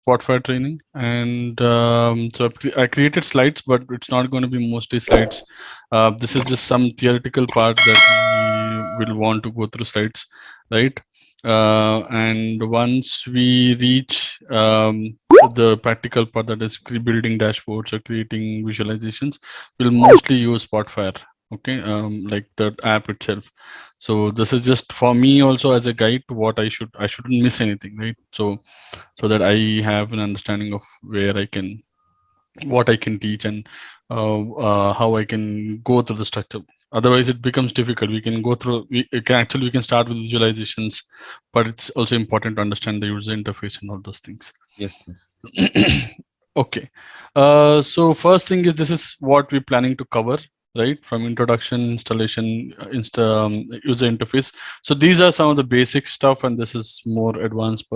Spotfire training, and so I created slides, but it's not going to be mostly slides. This is just some theoretical part that we will want to go through slides, right? And once we reach the practical part, that is building dashboards or creating visualizations, we'll mostly use Spotfire. Okay, like the app itself. So this is just for me also as a guide to what I shouldn't miss anything, right? So that I have an understanding of where I can, what I can teach, and how I can go through the structure. Otherwise, it becomes difficult. We can go through. We can start with visualizations, but it's also important to understand the user interface and all those things. Yes, yes. Okay. So first thing is, this is what we're planning to cover, right? From introduction, installation, user interface. So these are some of the basic stuff, and this is more advanced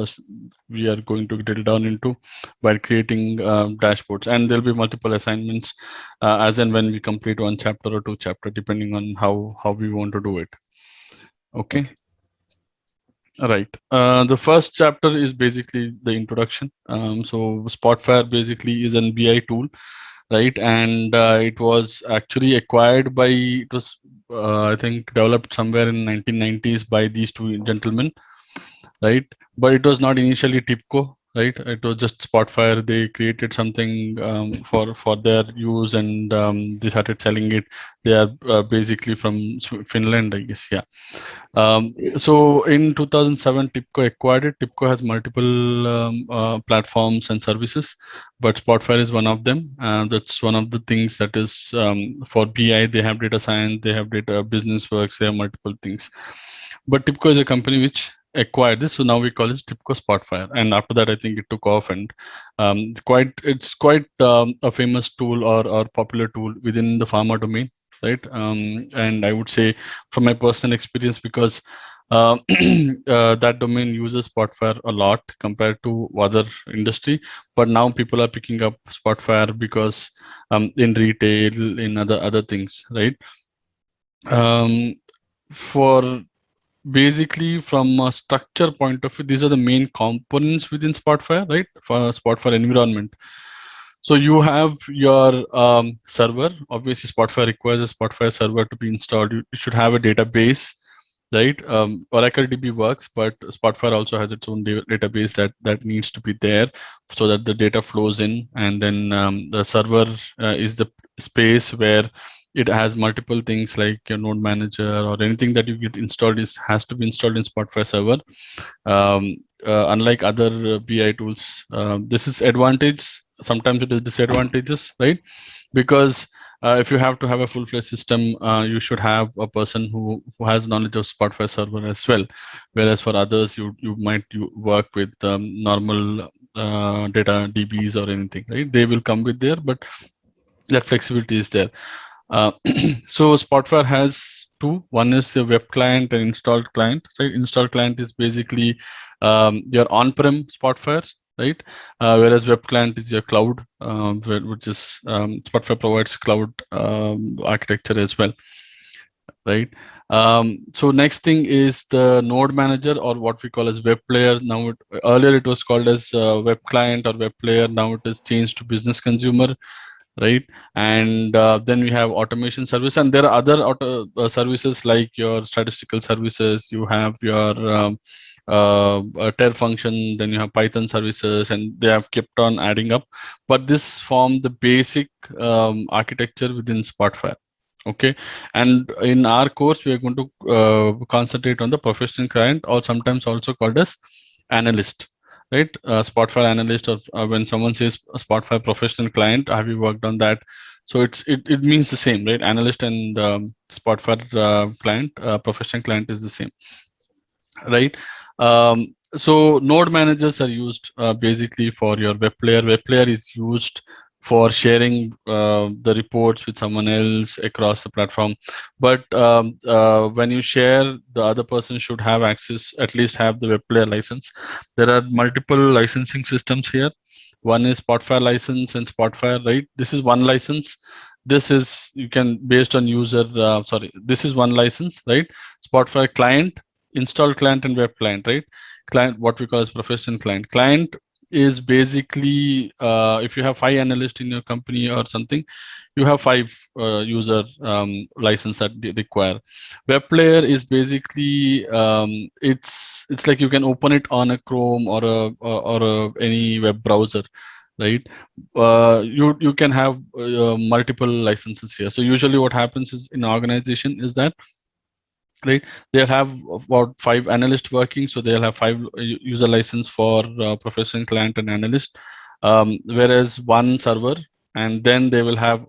we are going to drill down into by creating dashboards. And there'll be multiple assignments as and when we complete one chapter or two chapter, depending on how we want to do it. Okay. Right. The first chapter is basically the introduction. So Spotfire basically is an BI tool, right? And it was actually acquired by, it was I think developed somewhere in 1990s by these two gentlemen, right? But it was not initially TIPCO, right? It was just Spotfire. They created something for their use, and they started selling it. They are basically from Finland, I guess. Yeah. So in 2007, TIPCO acquired it. TIPCO has multiple platforms and services, but Spotfire is one of them. That's one of the things that is for BI. They have data science, they have data business works, they have multiple things. But TIPCO is a company which acquired this, so now we call it TIPCO Spotfire. And after that, I think it took off, and it's quite a famous tool, or popular tool within the pharma domain, right? And I would say from my personal experience, because that domain uses Spotfire a lot compared to other industry, but now people are picking up Spotfire because in retail, in other things, right? For basically, from a structure point of view, these are the main components within Spotfire, right? For Spotfire environment. So you have your server. Obviously, Spotfire requires a Spotfire server to be installed. You should have a database, right? Oracle DB works, but Spotfire also has its own database that needs to be there, so that the data flows in, and then the server is the space where it has multiple things like your node manager or anything that you get installed has to be installed in Spotfire server. Unlike other BI tools, this is advantage. Sometimes it is disadvantages, right? Because if you have to have a full-fledged system, you should have a person who has knowledge of Spotfire server as well. Whereas for others, you might work with normal data DBs or anything, right? They will come with there, but that flexibility is there. So Spotfire has two. One is the web client and installed client. So installed client is basically your on-prem Spotfire, right? Whereas web client is your cloud, which is Spotfire provides cloud architecture as well, right? So next thing is the node manager, or what we call as web player. Now, earlier it was called as web client or web player. Now it is changed to business consumer, right? And then we have automation service, and there are other services like your statistical services. You have your TER function, then you have Python services, and they have kept on adding up. But this form the basic architecture within Spotfire. Okay, and in our course, we are going to concentrate on the professional client, or sometimes also called as analyst, right? Spotfire analyst, or when someone says a Spotfire professional client, have you worked on that? So it means the same, right? Analyst and Spotfire client, professional client is the same, right? So node managers are used basically for your web player. Web player is used for sharing the reports with someone else across the platform. But when you share, the other person should have access, at least have the web player license. There are multiple licensing systems here. One is Spotfire license and Spotfire, right? This is one license. This is, you can, based on user, this is one license, right? Spotfire client, installed client, and web client, right? Client, what we call as professional client. Client is basically if you have 5 analysts in your company or something, you have 5 user license that they require. Web player is basically it's like you can open it on a Chrome or any web browser, right? You can have multiple licenses here. So usually what happens is in organization is that, right, they'll have about 5 analysts working, so they'll have 5 user license for professional, client, and analyst, whereas one server, and then they will have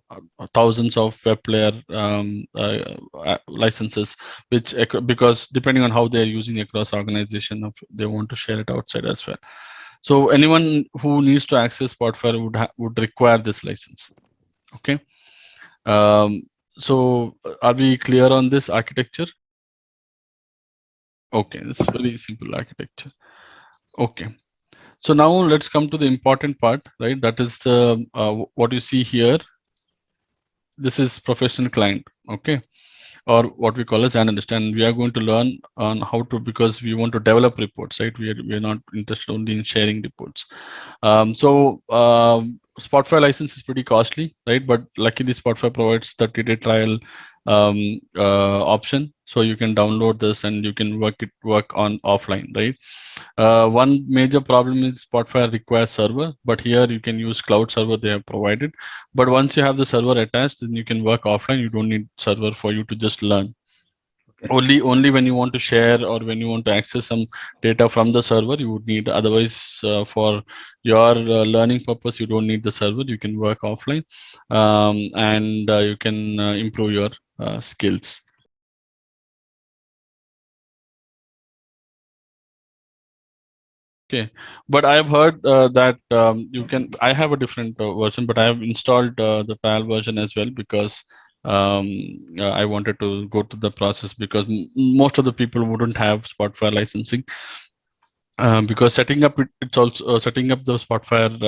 thousands of web player licenses, which because depending on how they're using across organization, they want to share it outside as well. So anyone who needs to access Spotfire would require this license. Okay. So are we clear on this architecture? Okay, it's very simple architecture. Okay, so now let's come to the important part, right? That is the what you see here. This is professional client, okay, or what we call as analyst, and we are going to learn on how to, because we want to develop reports, right? We are not interested only in sharing reports. Spotfire license is pretty costly, right? But luckily Spotfire provides 30-day trial option, so you can download this and you can work on offline, right? One major problem is Spotfire requires server, but here you can use cloud server they have provided. But once you have the server attached, then you can work offline. You don't need server for you to just learn. Okay. Only when you want to share or when you want to access some data from the server, you would need. Otherwise, for your learning purpose, you don't need the server. You can work offline, and you can improve your skills. Okay, but I have heard that you can. I have a different version, but I have installed the trial version as well because I wanted to go to the process, because most of the people wouldn't have Spotfire licensing. Because setting up it's also setting up the Spotfire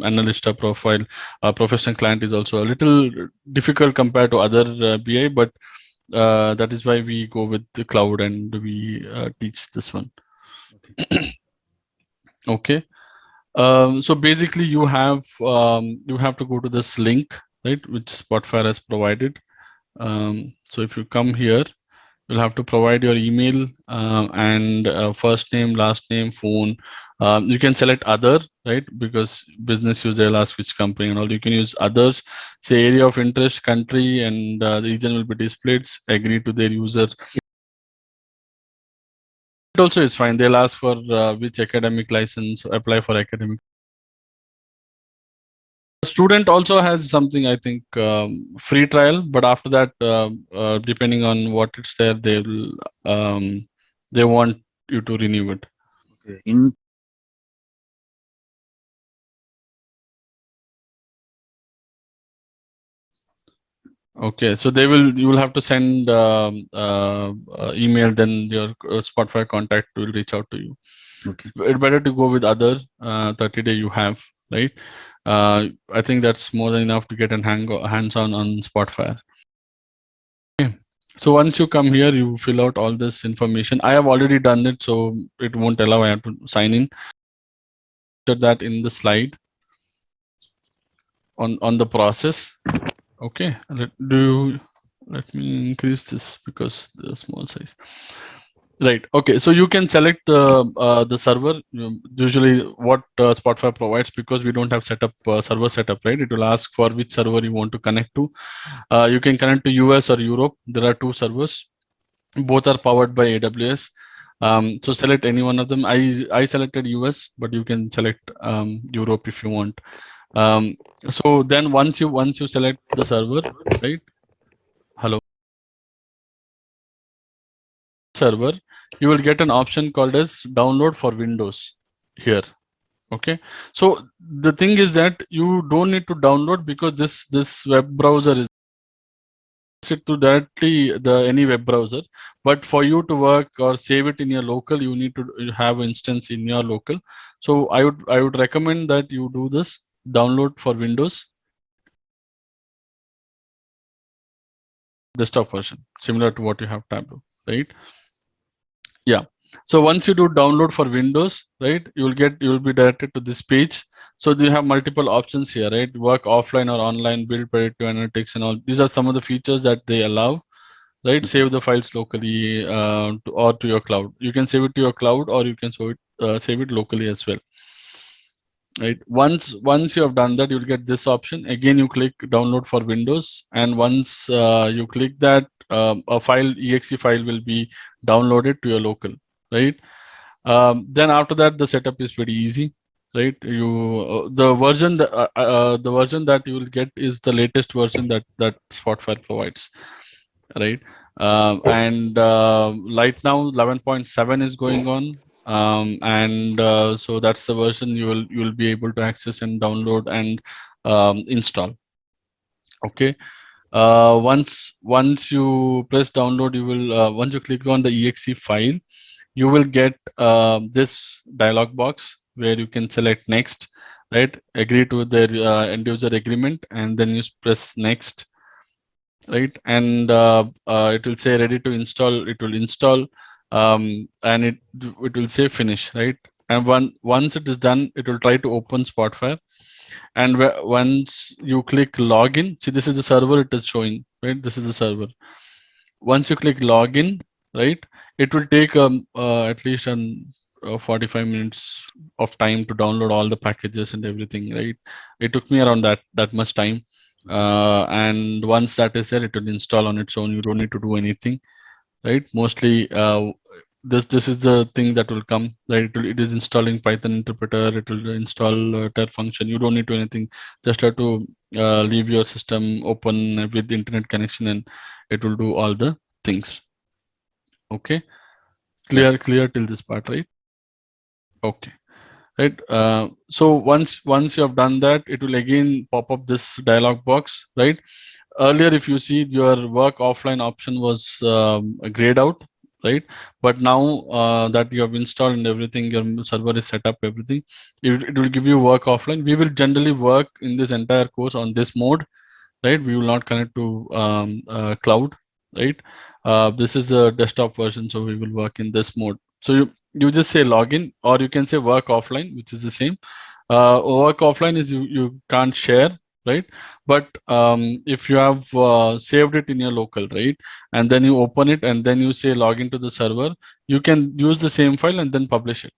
analyst profile professional client is also a little difficult compared to other BI, but that is why we go with the cloud and we teach this one. Okay. So basically you have to go to this link, right, which Spotfire has provided. So if you come here, you'll have to provide your email and first name, last name, phone. You can select other, right, because business user will ask which company and all. You can use others, say area of interest, country, and the region will be displayed. Agree to their user. It also is fine. They'll ask for which academic license, apply for academic. Student also has something, I think, free trial, but after that, depending on what it's there, they want you to renew it. Okay. Okay, so you will have to send email, then your Spotfire contact will reach out to you. Okay. It's better to go with other 30-day you have, right? I think that's more than enough to get a hands-on on Spotfire. Okay. So once you come here, you fill out all this information. I have already done it, so it won't allow. I have to sign in. That in the slide on the process. Okay. Let me increase this because the small size. Right. Okay. So you can select the server. Usually, what Spotfire provides, because we don't have server setup, right? It will ask for which server you want to connect to. You can connect to US or Europe. There are 2 servers. Both are powered by AWS. So select any one of them. I selected US, but you can select Europe if you want. So then once you select the server, right? Hello. Server, you will get an option called as download for Windows here. Okay. So the thing is that you don't need to download, because this web browser is it to directly any web browser, but for you to work or save it in your local, you need to have instance in your local. So I would recommend that you do this download for Windows desktop version, similar to what you have Tableau, right? Yeah. So once you do download for Windows, right, you will be directed to this page. So you have multiple options here, right? Work offline or online, build predictive analytics, and all. These are some of the features that they allow, right? Save the files locally or to your cloud. You can save it to your cloud, or you can save it locally as well, right? Once you have done that, you'll get this option again. You click download for Windows, and once you click that, a file exe file will be downloaded to your local, right? Then after that, the setup is pretty easy, right? The version that you will get is the latest version that Spotfire provides, right? And right now 11.7 is going on, and so that's the version you will be able to access and download and install. Okay. Once you press download, you will once you click on the exe file, you will get this dialog box where you can select next, right? Agree to the end user agreement, and then you press next, right? And it will say ready to install. It will install, and it will say finish, right? And once it is done, it will try to open Spotfire. And once you click login, see, this is the server it is showing, right? This is the server. Once you click login, right, it will take at least 45 minutes of time to download all the packages and everything, right? It took me around that much time, and once that is there, it will install on its own. You don't need to do anything, right? Mostly this is the thing that will come, right? It is installing Python interpreter. It will install ter function. You don't need to do anything. Just have to leave your system open with the internet connection, and it will do all the things. Okay, clear till this part, right? Okay, right. So once you have done that, it will again pop up this dialog box, right? Earlier, if you see, your work offline option was grayed out, right? But now that you have installed and everything, your server is set up, everything, it will give you work offline. We will generally work in this entire course on this mode, right? We will not connect to cloud, right? This is the desktop version, so we will work in this mode. So you just say login, or you can say work offline, which is the same. Work offline is you can't share, right? But if you have saved it in your local, right, and then you open it and then you say login to the server, you can use the same file and then publish it.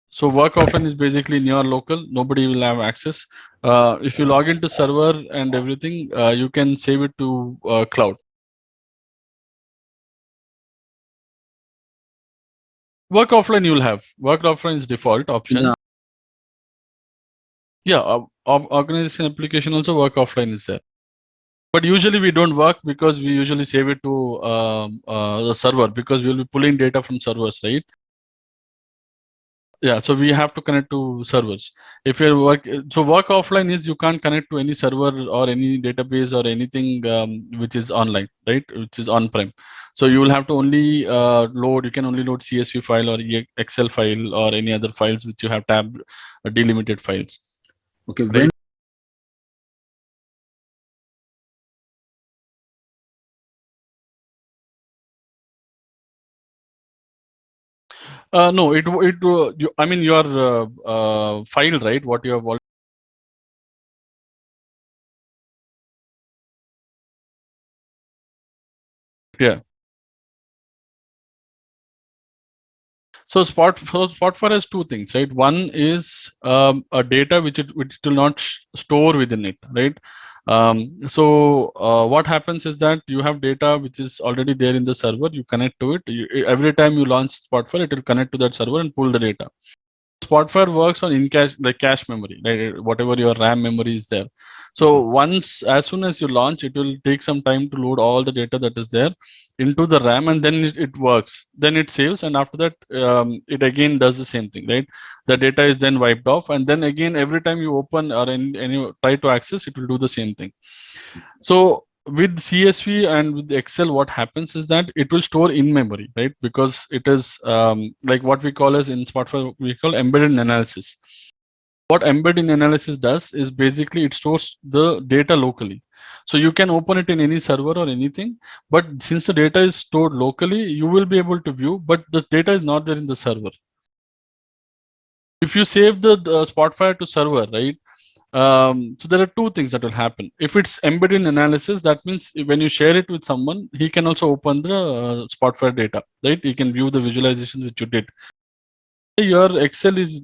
So work offline is basically in your local, nobody will have access. If you log into server and everything, you can save it to cloud. Work offline you will have. Work offline is default option. Yeah, organization application also work offline is there. But usually we don't work because we usually save it to the server, because we will be pulling data from servers, right? Yeah, so we have to connect to servers. If you work, so work offline is you can't connect to any server or any database or anything which is online, right? Which is on-prem. So you will have to only load. You can only load CSV file or Excel file or any other files which you have tabbed delimited files. Okay, right? No, I mean your file, right? What you have already. Yeah. So Spotfire has two things, right? One is a data which will not store within it, right? So what happens is that you have data which is already there in the server. You connect to it. Every time you launch Spotfire, it will connect to that server and pull the data. Spotfire works on in cache, like cache memory, right? Whatever your RAM memory is there. So as soon as you launch, it will take some time to load all the data that is there into the RAM, and then it works. Then it saves, and after that, it again does the same thing, right? The data is then wiped off, and then again, every time you open or any try to access, it will do the same thing. So with CSV and with Excel, what happens is that it will store in memory, right? Because it is like what we call as in Spotfire, we call embedded analysis. What embedding analysis does is basically it stores the data locally. So you can open it in any server or anything, but since the data is stored locally, you will be able to view, but the data is not there in the server. If you save the Spotfire to server, right? So there are two things that will happen. If it's embedded in analysis, that means when you share it with someone, he can also open the Spotfire data, right? He can view the visualizations which you did. Your Excel is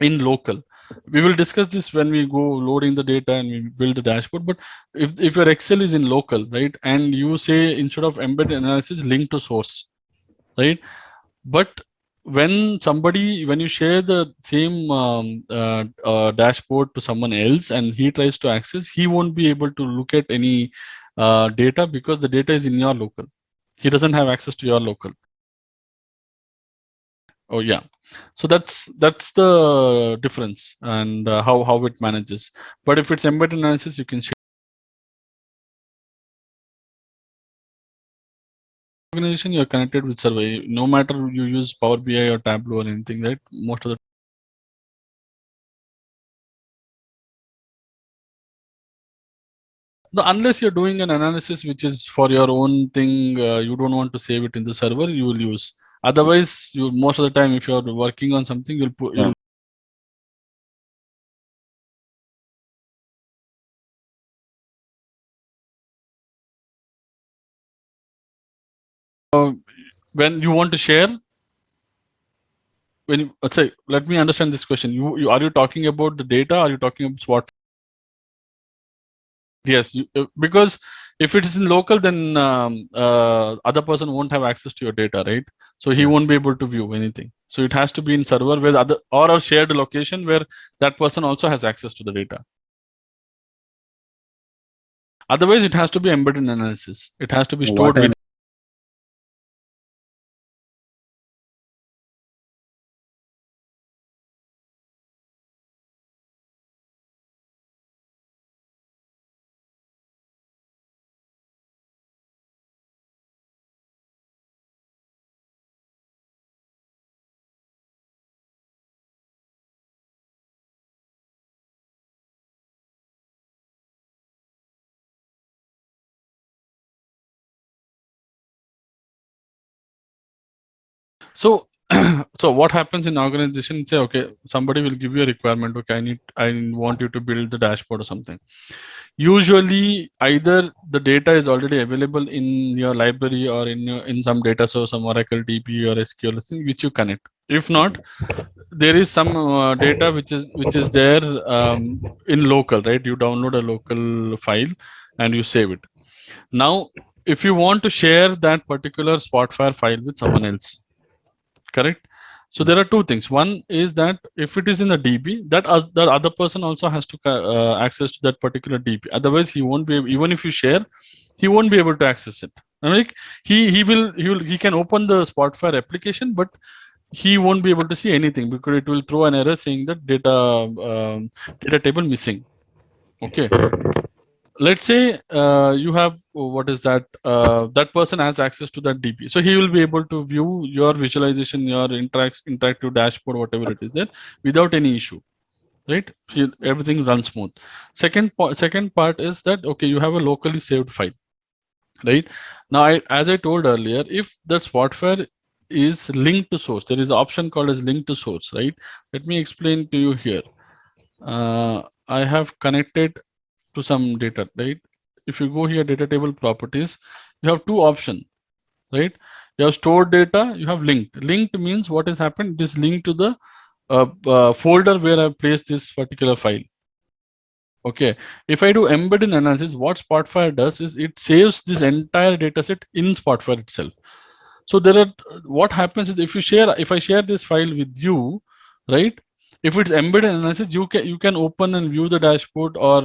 in local. We will discuss this when we go loading the data and we build the dashboard. But if your Excel is in local, right, and you say instead of embedded analysis, link to source, right? But when you share the same dashboard to someone else and he tries to access, he won't be able to look at any data because the data is in your local. He doesn't have access to your local. Oh yeah, so that's the difference and how it manages. But if it's embedded analysis, you can share. Organization, you're connected with server. No matter you use Power BI or Tableau or anything, right? Most of the unless you're doing an analysis which is for your own thing, you don't want to save it in the server, you will use. Otherwise, you most of the time, if you're working on something, you'll put. Yeah. When you want to share, when you, let's say, let me understand this question. You are you talking about the data? Or are you talking about what? Yes, because if it is in local, then other person won't have access to your data, right? So he Yeah. won't be able to view anything. So it has to be in server where other or a shared location where that person also has access to the data. Otherwise, it has to be embedded analysis. It has to be stored with. So, so what happens in organization? Say, okay, somebody will give you a requirement. Okay, I want you to build the dashboard or something. Usually, either the data is already available in your library or in some data source, some Oracle DB or SQL thing, which you connect. If not, there is some data which is there in local, right? You download a local file and you save it. Now, if you want to share that particular Spotfire file with someone else, correct? So there are two things. One is that if it is in a DB, that the other person also has to access to that particular DB. Otherwise, he won't be even if you share, he won't be able to access it. Like he can open the Spotfire application, but he won't be able to see anything because it will throw an error saying that data table missing. Okay, let's say you have what is that that person has access to that DB, so he will be able to view your visualization, your interactive dashboard, whatever it is there, without any issue, right? Everything runs smooth. Second part is that okay, you have a locally saved file, right? Now, as I told earlier, if that Spotfire is linked to source, there is an option called as link to source, right? Let me explain to you here. I have connected to some data, right? If you go here, data table properties, you have two options, right? You have stored data, you have linked. Linked means what has happened, this linked to the folder where I've placed this particular file. Okay, if I do embedded analysis, what Spotfire does is it saves this entire data set in Spotfire itself. So there are what happens is if I share this file with you, right? If it's embedded analysis, you can open and view the dashboard, or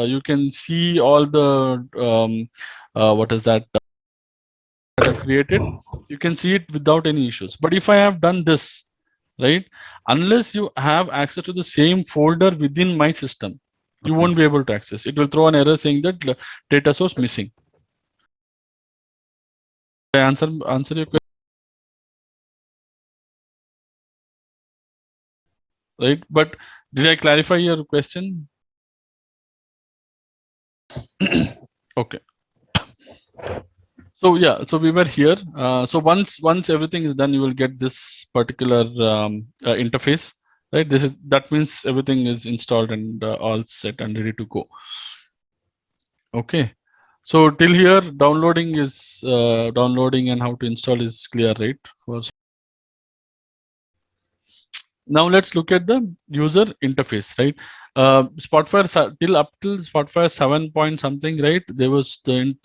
you can see all the what is that I've created. You can see it without any issues. But if I have done this, right, unless you have access to the same folder within my system, you won't be able to access. It will throw an error saying that data source missing. I answer your question. right? But did I clarify your question? Okay. So yeah, so we were here. So once everything is done, you will get this particular interface, right? That means everything is installed and all set and ready to go. Okay. So till here, downloading downloading and how to install is clear, right? Now let's look at the user interface, right? Till Spotfire 7 point something, right? There was the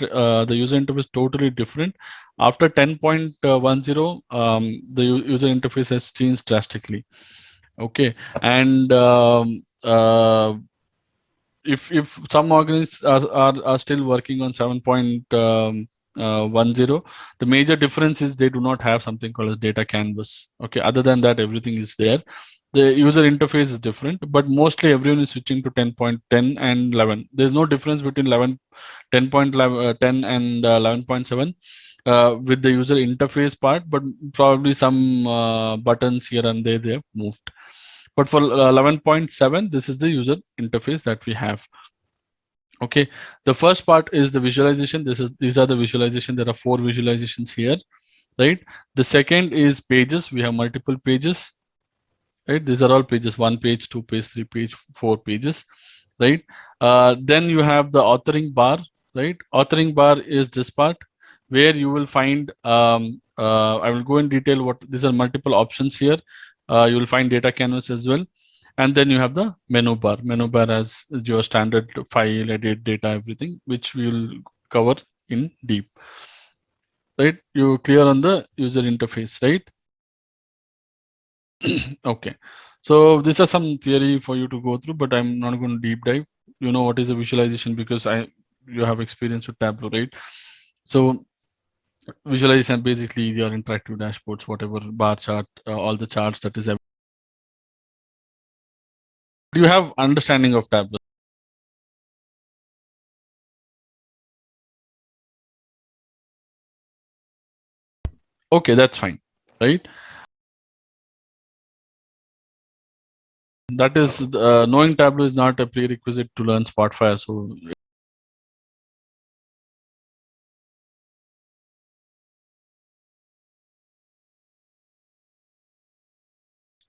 user interface totally different. After 10.10, the user interface has changed drastically. Okay, and if some organizations are still working on 7.10, the major difference is they do not have something called as data canvas. Okay, other than that, everything is there. The user interface is different, but mostly everyone is switching to 10.10 and 11. There's no difference between 10.10 and 11.7 with the user interface part, but probably some buttons here and there they have moved. But for 11.7, this is the user interface that we have. Okay, the first part is the visualization. These are the visualization. There are 4 visualizations here, right? The second is pages. We have multiple pages, right? These are all pages: 1 page, 2 page, 3 page, 4 pages, right? Then you have the authoring bar, right? Authoring bar is this part where you will find. I will go in detail. What these are multiple options here. You will find data canvas as well. And then you have the menu bar. Menu bar as your standard file, edit, data, everything, which we will cover in deep. Right? You clear on the user interface, right? Okay. So these are some theory for you to go through, but I'm not going to deep dive. You know what is a visualization because you have experience with Tableau, right? So visualization basically your interactive dashboards, whatever bar chart, all the charts that is. Do you have understanding of Tableau? Okay, that's fine, right? That is knowing Tableau is not a prerequisite to learn Spotfire. So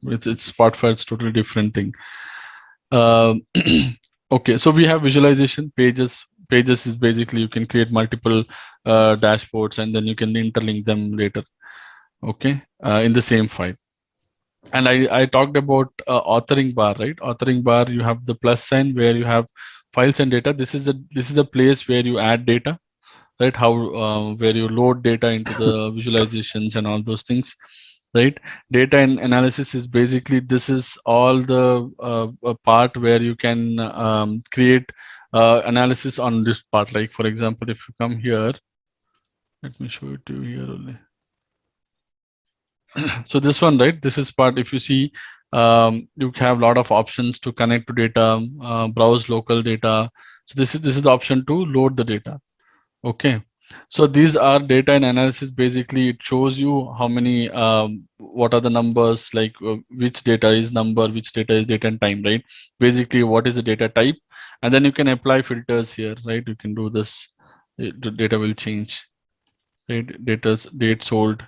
it's Spotfire. It's totally different thing. Okay, so we have visualization pages. Pages is basically you can create multiple dashboards and then you can interlink them later. Okay, in the same file. And I talked about authoring bar, right? Authoring bar, you have the plus sign where you have files and data. This is the place where you add data, right? How where you load data into the visualizations and all those things, right? Data and analysis is basically this is all the part where you can create analysis on this part. Like for example, if you come here, let me show it to you here only. So this one, right? This is part. If you see, you have a lot of options to connect to data, browse local data. So this is the option to load the data. Okay. So these are data and analysis. Basically, it shows you how many, what are the numbers, like which data is number, which data is date and time, right? Basically, what is the data type, and then you can apply filters here, right? You can do this. The data will change, right? Date sold.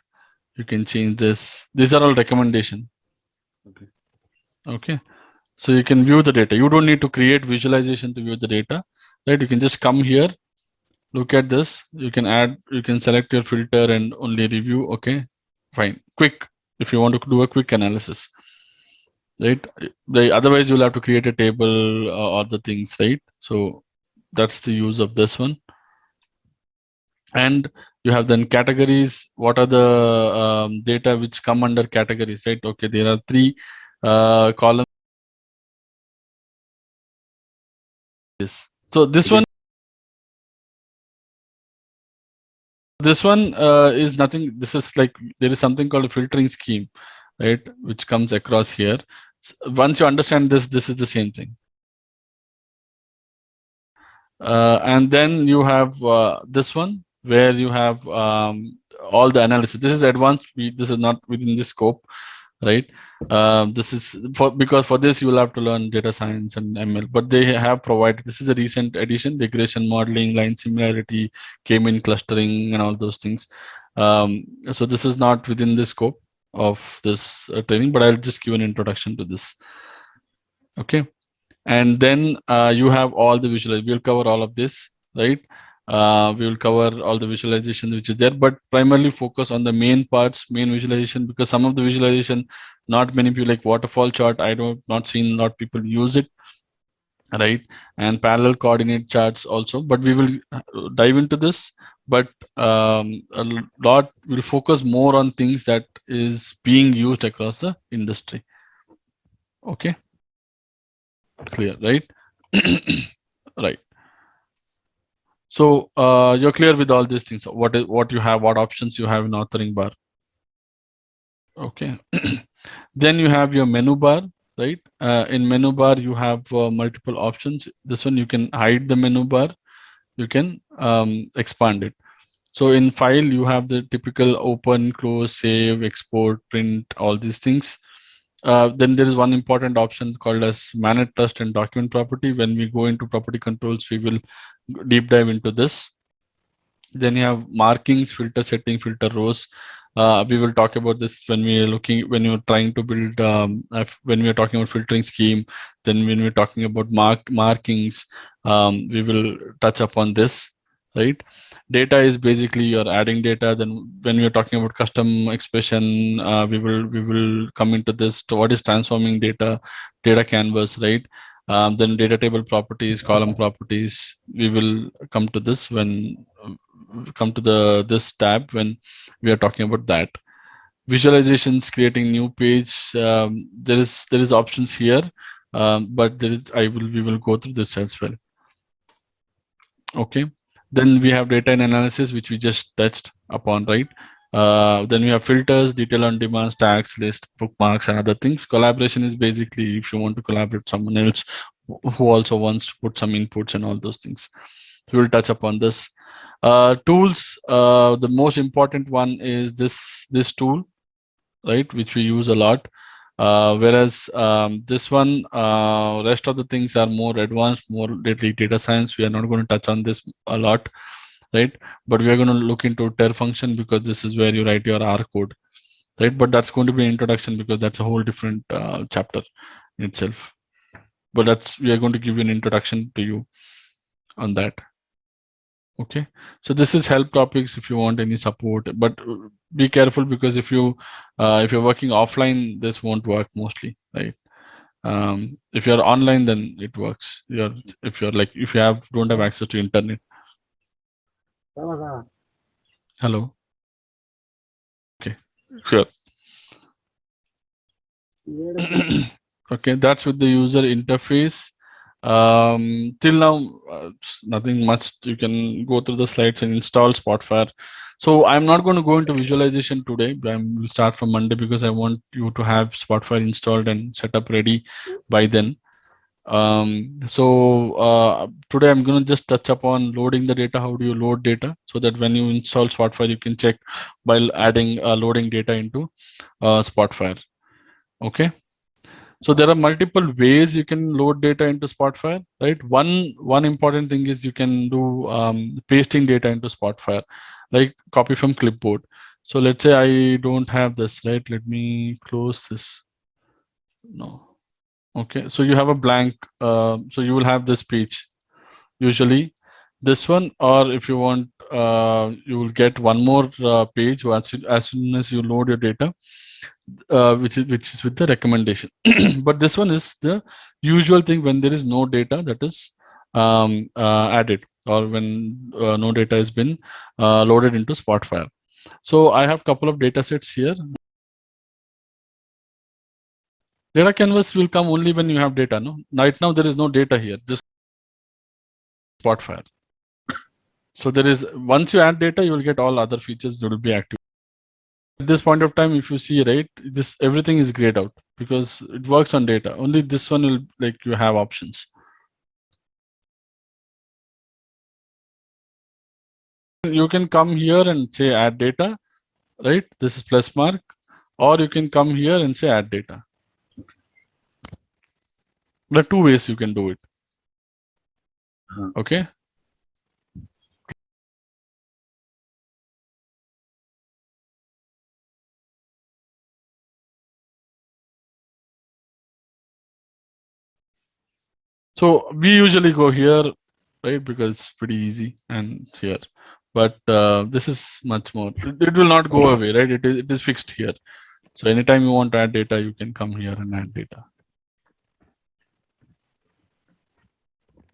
You can change this. These are all recommendation. Okay. Okay. So you can view the data. You don't need to create visualization to view the data, right? You can just come here, look at this. You can select your filter and only review. Okay, fine. Quick, if you want to do a quick analysis, right? Otherwise you'll have to create a table or the things, right? So that's the use of this one. And you have then categories. What are the data which come under categories, right? Okay, there are 3 columns. So this one is nothing. This is like there is something called a filtering scheme, right, which comes across here. Once you understand this is the same thing. And then you have this one where you have all the analysis. This is advanced. This is not within the scope, right? This is because for this you will have to learn data science and ML, but they have provided, this is a recent addition, regression modeling, line similarity, k-mean clustering, and all those things. So this is not within the scope of this training, but I'll just give an introduction to this. Okay, and then you have all the visualization. We'll cover all of this, right? We will cover all the visualization which is there, but primarily focus on the main parts, main visualization, because some of the visualization, not many people, like waterfall chart, I don't not seen a lot of people use it, right? And parallel coordinate charts also, but we will dive into this. But a lot will focus more on things that is being used across the industry. Okay, clear, right? Right. So you're clear with all these things. What you have, what options you have in authoring bar. Okay. Then you have your menu bar, right? In menu bar you have multiple options. This one you can hide the menu bar. You can expand it. So in file you have the typical open, close, save, export, print, all these things. Then there is one important option called as manage trust and document property. When we go into property controls, we will deep dive into this. Then you have markings, filter setting, filter rows. We will talk about this when we are looking, when you're trying to build, when we are talking about filtering scheme. Then when we're talking about markings, we will touch upon this, right? Data is basically you're adding data. Then when we're talking about custom expression, we will come into this to what is transforming data, data canvas, right? Then data table properties, column properties. We will come to this when come to this tab when we are talking about that. Visualizations, creating new page. There is options here, but we will go through this as well. Okay. Then we have data and analysis, which we just touched upon, right? Then we have filters, detail on demand, tags, list, bookmarks, and other things. Collaboration is basically if you want to collaborate with someone else who also wants to put some inputs and all those things. We will touch upon this. Tools, the most important one is this tool, right, which we use a lot. Whereas this one, rest of the things are more advanced, more data science. We are not going to touch on this a lot, right? But we are going to look into 𝐻𝐼R function because this is where you write your R code, right? But that's going to be an introduction because that's a whole different chapter in itself. But we are going to give you an introduction to you on that. Okay, so this is help topics if you want any support, but be careful because if you're working offline, this won't work mostly, right? If you're online, then it works. If you don't have access to internet. Hello. Okay, sure. Okay, that's with the user interface. Till now, nothing much. You can go through the slides and install Spotfire. So I'm not going to go into visualization today. We'll start from Monday because I want you to have Spotfire installed and set up ready by then. Today I'm going to just touch upon loading the data. How do you load data so that when you install Spotfire, you can check while adding loading data into Spotfire. Okay. So there are multiple ways you can load data into Spotfire, right? One important thing is you can do pasting data into Spotfire, like copy from clipboard. So let's say I don't have this, right? Let me close this. No. Okay. So you have a blank. So you will have this page. Usually this one, or if you want, you will get one more page as soon as you load your data. Which is with the recommendation. But this one is the usual thing when there is no data that is added, or when no data has been loaded into Spotfire. So I have a couple of data sets here. Data canvas will come only when you have data. No, right now there is no data here. This Spotfire. So there is, once you add data, you will get all other features that will be active. At this point of time, if you see, right, this everything is grayed out because it works on data. Only this one will, like, you have options. You can come here and say add data, right? This is plus mark, or you can come here and say add data. There are two ways you can do it. Okay. So we usually go here, right? Because it's pretty easy, and here. But this is much more. It will not go away, right? It is fixed here. So anytime you want to add data, you can come here and add data.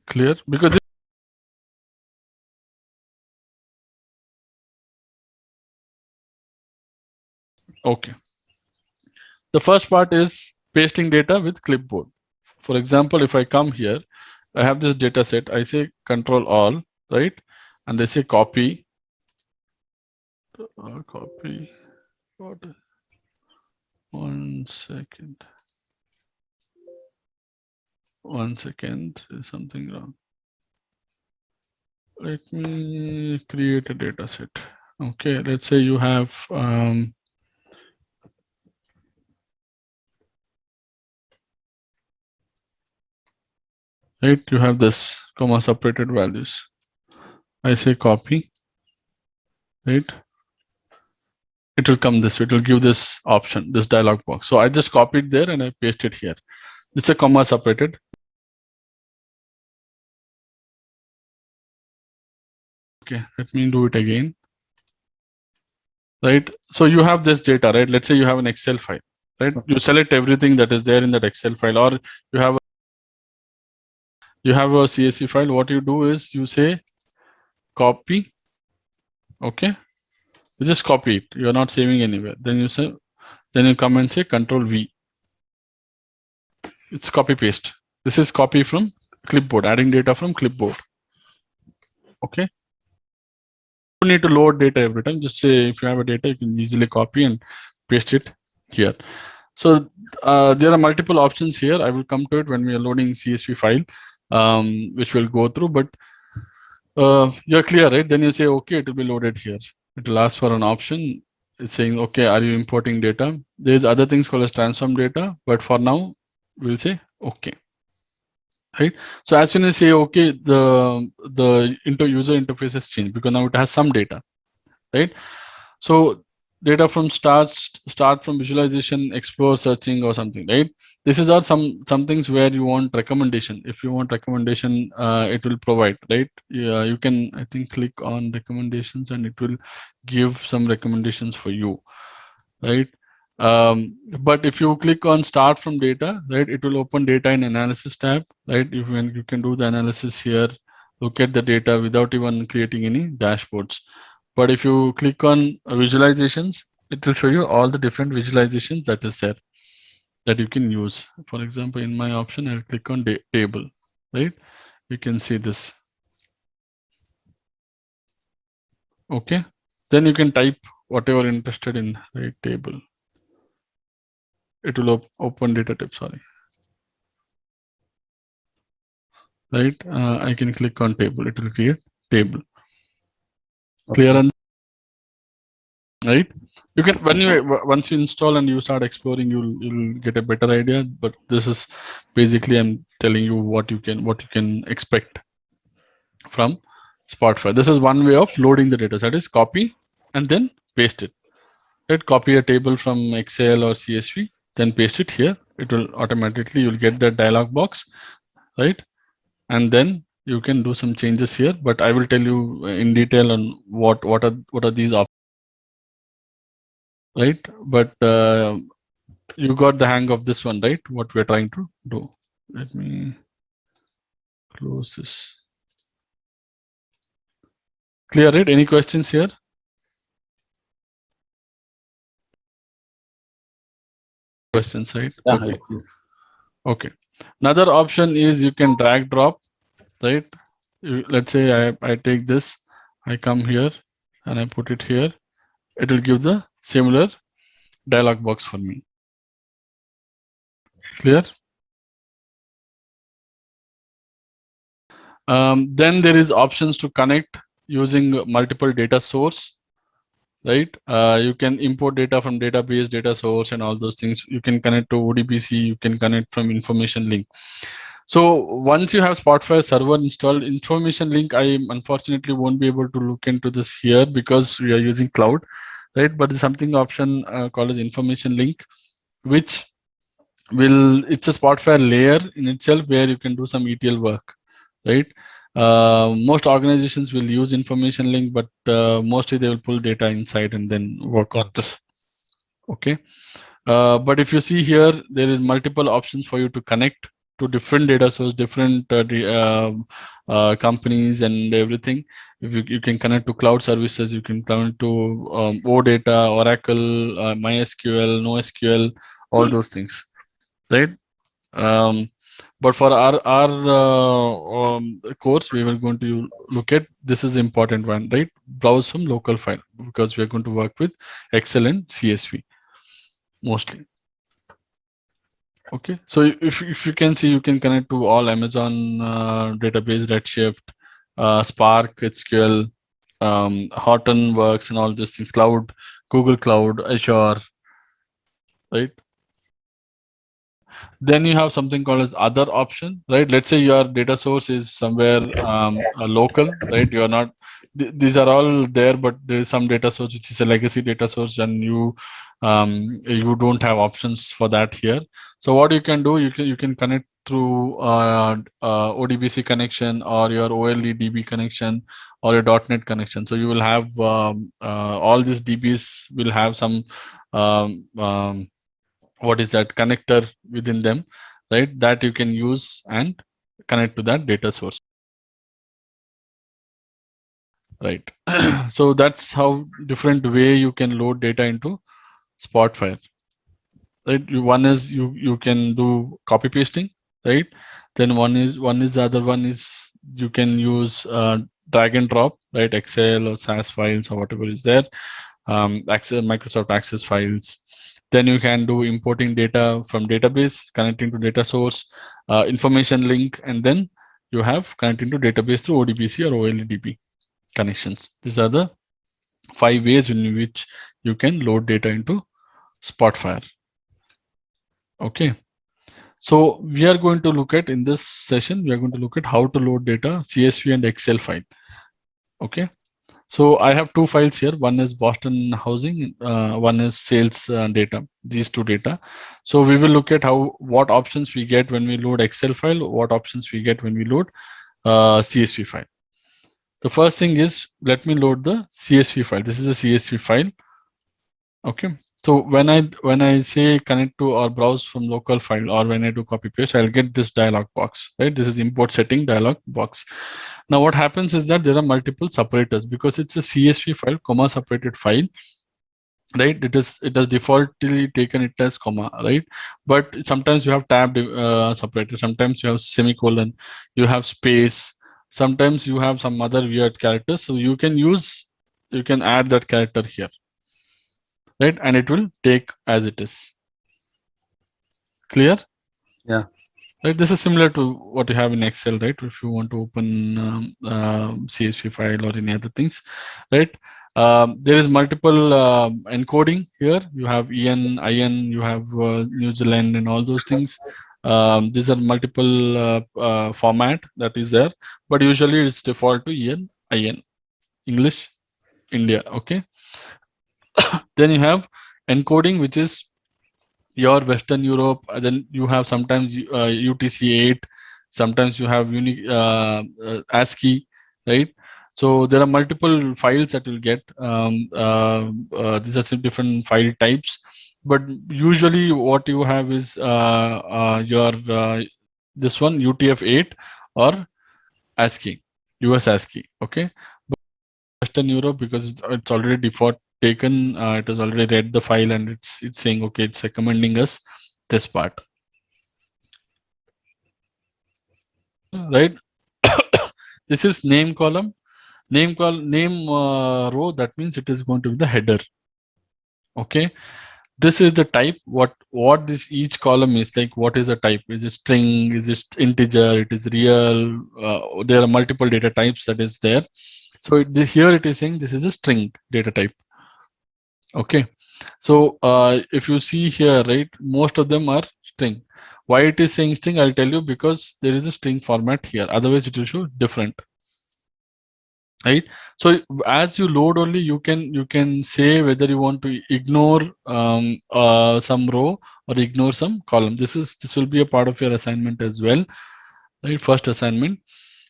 Clear? Because okay. The first part is pasting data with clipboard. For example, if I come here, I have this data set. I say Control All, right? And I say copy. Copy. What? 1 second. 1 second. There's something wrong. Let me create a data set. Okay, let's say you have right, you have this comma separated values. I say copy, right? It will come this, it will give this option, this dialog box. So I just copied there and I paste it here. It's a comma separated. Okay, let me do it again. Right, so you have this data, right? Let's say you have an Excel file, right? You select everything that is there in that Excel file, or you have a CSV file. What you do is you say copy. Okay, you just copy it. You are not saving anywhere. Then you say, then you come and say Control V. It's copy paste. This is copy from clipboard, adding data from clipboard. Okay. You need to load data every time. Just say if you have a data, you can easily copy and paste it here. So there are multiple options here. I will come to it when we are loading CSV file, which we'll go through. But you're clear, right? Then you say, okay, it will be loaded here. It will ask for an option. It's saying, okay, are you importing data? There's other things called as transform data, but for now, we'll say okay. Right. So as soon as you say okay, the user interface has changed because now it has some data, right? So data from start from visualization, explore, searching, or something, right? This is are some things where you want recommendation. If you want recommendation, it will provide, right? Yeah, you can, I think, click on recommendations and it will give some recommendations for you, right? But if you click on start from data, right, it will open data in analysis tab, right? You can do the analysis here, look at the data without even creating any dashboards. But if you click on visualizations, it will show you all the different visualizations that is there that you can use. For example, in my option, I'll click on table, right? You can see this. Okay. Then you can type whatever interested in, right? Table. It will open data type, sorry. Right, I can click on table, it will create table. Clear? And right, you can, when you once you install and you start exploring, you'll get a better idea. But this is basically, I'm telling you what you can expect from Spotfire. This is one way of loading the data, that is copy and then paste it. Right, copy a table from Excel or CSV, then paste it here. It will automatically, you'll get the dialog box, right? And then you can do some changes here, but I will tell you in detail on what are these options, right? But you got the hang of this one, right? What we're trying to do. Let me close this. Clear, right? Any questions here? Questions, right? Yeah, Okay. Okay. Another option is you can drag drop, right? Let's say I take this, I come here and I put it here. It will give the similar dialog box for me. Clear? Then there is options to connect using multiple data source. right? You can import data from database, data source, and all those things. You can connect to ODBC. You can connect from information link. So once you have Spotfire server installed, information link, I unfortunately won't be able to look into this here because we are using cloud, right? But there's something option called as information link, which it's a Spotfire layer in itself where you can do some ETL work, right? Most organizations will use information link, but mostly they will pull data inside and then work on this. Okay. But if you see here, there is multiple options for you to connect to different data source, different companies and everything. If you can connect to cloud services, you can connect to OData, Oracle, MySQL, NoSQL, all those things, right? But for our course, we were going to look at this is the important one, right? Browse from local file because we are going to work with Excel and CSV mostly. Okay, so if you can see, you can connect to all Amazon database, Redshift, Spark, SQL, Hortonworks, and all these things, cloud, Google Cloud, Azure, right? Then you have something called as other option, right? Let's say your data source is somewhere local, right? You are not, these are all there, but there is some data source which is a legacy data source, and you don't have options for that here. So what you can do, you can connect through ODBC connection or your OLEDB connection or your .NET connection. So you will have all these DBs will have some what is that connector within them, right? That you can use and connect to that data source, right? So that's how different way you can load data into Spotfire, right? One is you can do copy pasting, right? Then one is the other one is you can use drag and drop, right? Excel or SAS files or whatever is there, access Microsoft Access files. Then you can do importing data from database, connecting to data source, information link, and then you have connecting to database through ODBC or OLEDB connections. These are the 5 ways in which you can load data into Spotfire. Okay. So we are going to look at, in this session, we are going to look at how to load data, CSV and Excel file. Okay. So I have 2 files here. One is Boston housing, one is sales data, these 2 data. So we will look at what options we get when we load Excel file, what options we get when we load CSV file. The first thing is, let me load the CSV file. This is a CSV file. Okay. So when I say connect to or browse from local file, or when I do copy paste, I'll get this dialog box, right? This is import setting dialog box. Now what happens is that there are multiple separators because it's a CSV file, comma separated file, right? It has defaultly taken it as comma, right? But sometimes you have tab separator, sometimes you have semicolon, you have space, sometimes you have some other weird characters. So you can add that character here, right? And it will take as it is. Clear? Yeah. Right. This is similar to what you have in Excel, right? If you want to open CSV file or any other things, right? There is multiple encoding here. You have EN, IN, you have New Zealand, and all those things. These are multiple format that is there, but usually it's default to EN, IN, English, India. Okay. Then you have encoding, which is your Western Europe. Then you have sometimes UTC-8, sometimes you have unique ASCII, right? So there are multiple files that you'll get. These are some different file types, but usually what you have is your this one UTF-8 or ASCII, US ASCII. Okay. Western Europe, because it's already default taken, it has already read the file and it's saying, okay, it's recommending us this part, right? This is name column, name row. That means it is going to be the header. Okay, this is the type. What this each column is like. What is the type? Is it string? Is it integer? It is real? There are multiple data types that is there. So here it is saying this is a string data type. Okay. So if you see here, right, most of them are string. Why it is saying string, I'll tell you, because there is a string format here. Otherwise, it will show different. Right. So as you load only, you can say whether you want to ignore some row or ignore some column. This will be a part of your assignment as well. Right. First assignment.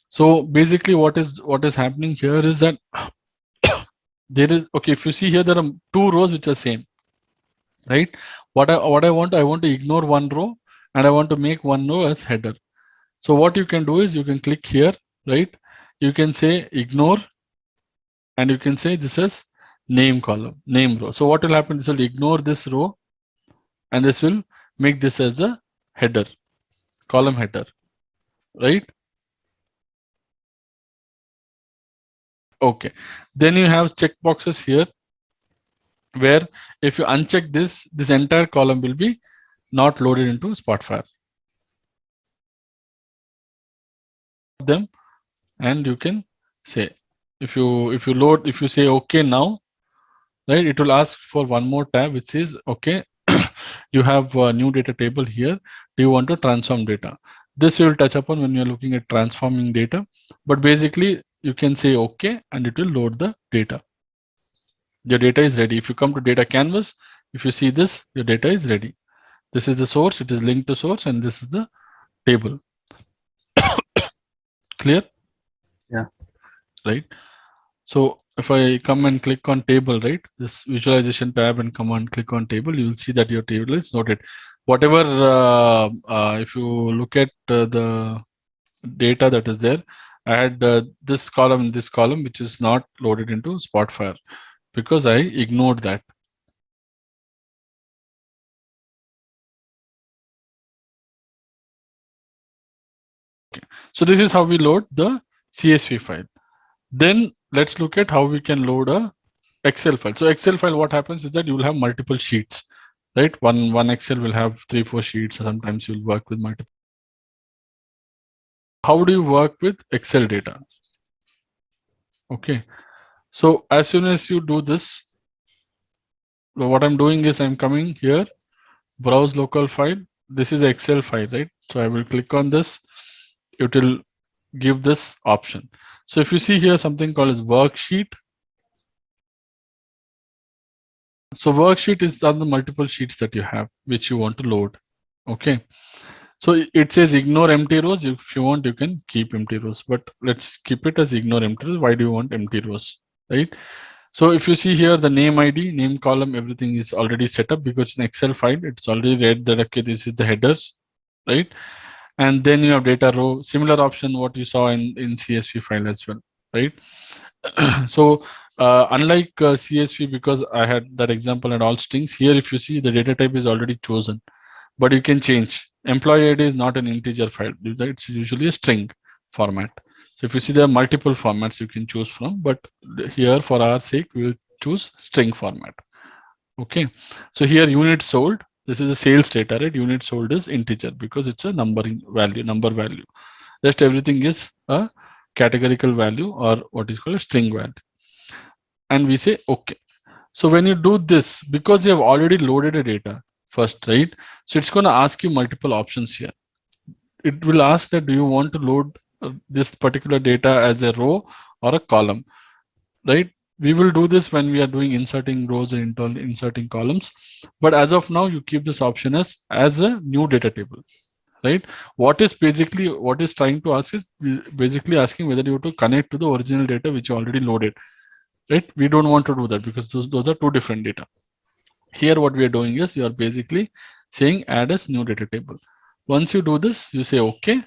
So basically, what is happening here is that there is, okay, if you see here, there are two rows which are same. Right. I want to ignore one row and I want to make one row as header. So what you can do is you can click here, right? You can say ignore, and you can say this is name column, name row. So what will happen? This will ignore this row, and this will make this as the header, column header, right? Okay. Then you have checkboxes here, where if you uncheck this, this entire column will be not loaded into Spotfire. Them, and you can say, if you say okay now, right, it will ask for one more tab which says okay, you have a new data table here. Do you want to transform data? This we will touch upon when you're looking at transforming data, but basically you can say okay and it will load the data. Your data is ready. If you come to data canvas, if you see this, your data is ready. This is the source, it is linked to source, and this is the table. Clear? Yeah. Right. So if I come and click on table, right, this visualization tab, and come and click on table, you will see that your table is loaded. Whatever, if you look at the data that is there, I had this column and this column, which is not loaded into Spotfire because I ignored that. Okay. So this is how we load the CSV file. Then let's look at how we can load a Excel file. So Excel file, what happens is that you will have multiple sheets, right? One Excel will have 3-4 sheets. Sometimes you'll work with multiple. How do you work with Excel data? Okay. So as soon as you do this, what I'm doing is I'm coming here, browse local file. This is Excel file, right? So I will click on this. It will give this option. So if you see here something called as worksheet. So worksheet is on the multiple sheets that you have, which you want to load. Okay. So it says ignore empty rows. If you want, you can keep empty rows, but let's keep it as ignore empty rows. Why do you want empty rows, right? So if you see here, the name ID, name column, everything is already set up because in Excel file, it's already read that, okay, this is the headers, right? And then you have data row, similar option what you saw in CSV file as well, right? So unlike CSV, because I had that example and all strings, here if you see the data type is already chosen, but you can change. Employee ID is not an integer file. It's usually a string format. So if you see there are multiple formats you can choose from, but here for our sake, we will choose string format. Okay. So here unit sold, this is a sales data, right? Unit sold is integer because it's a numbering value, number value. Rest everything is a categorical value, or what is called a string value. And we say okay. So when you do this, because you have already loaded a data first, right? So it's going to ask you multiple options here. It will ask that, do you want to load this particular data as a row or a column, right? We will do this when we are doing inserting rows and inserting columns. But as of now, you keep this option as a new data table, right? What is trying to ask is basically asking whether you want to connect to the original data which you already loaded, right? We don't want to do that because those are two different data. Here, what we are doing is you are basically saying add as new data table. Once you do this, you say okay,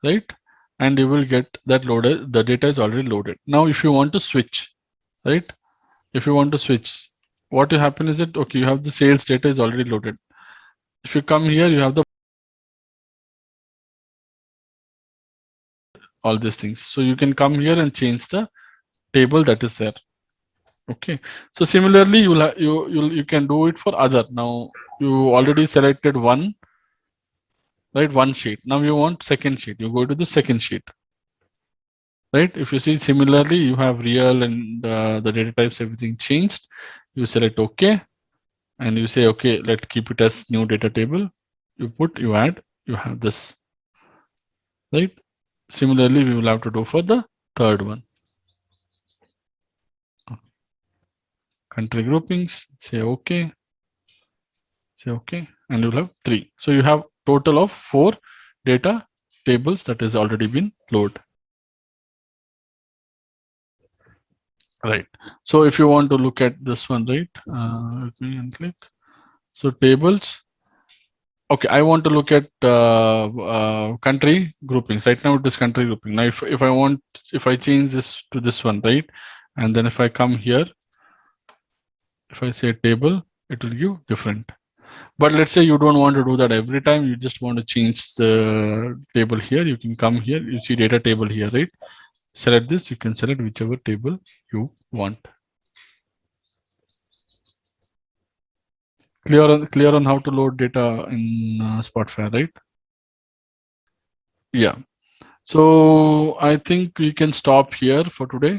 right? And you will get that loaded. The data is already loaded. Now, if you want to switch, right? If you want to switch, what will happen is that, okay, you have the sales data is already loaded. If you come here, you have the all these things. So you can come here and change the table that is there. Okay. So similarly, you can do it for other. Now you already selected one, right? One sheet. Now you want second sheet. You go to the second sheet. right? If you see similarly, you have real and the data types, everything changed. You select OK, and you say, okay, let's keep it as new data table. You put, you add, you have this, right? Similarly, we will have to do for the third one. Country groupings, say okay, and you'll have 3. So you have total of 4 data tables that has already been loaded. Right. So if you want to look at this one, right? Let me click. So tables. Okay, I want to look at country groupings. Right now it is country grouping. Now if I change this to this one, right? And then if I come here, if I say table, it will give different. But let's say you don't want to do that every time. You just want to change the table here. You can come here. You see data table here, right? Select this. You can select whichever table you want. Clear on how to load data in Spotfire, right? Yeah. So I think we can stop here for today.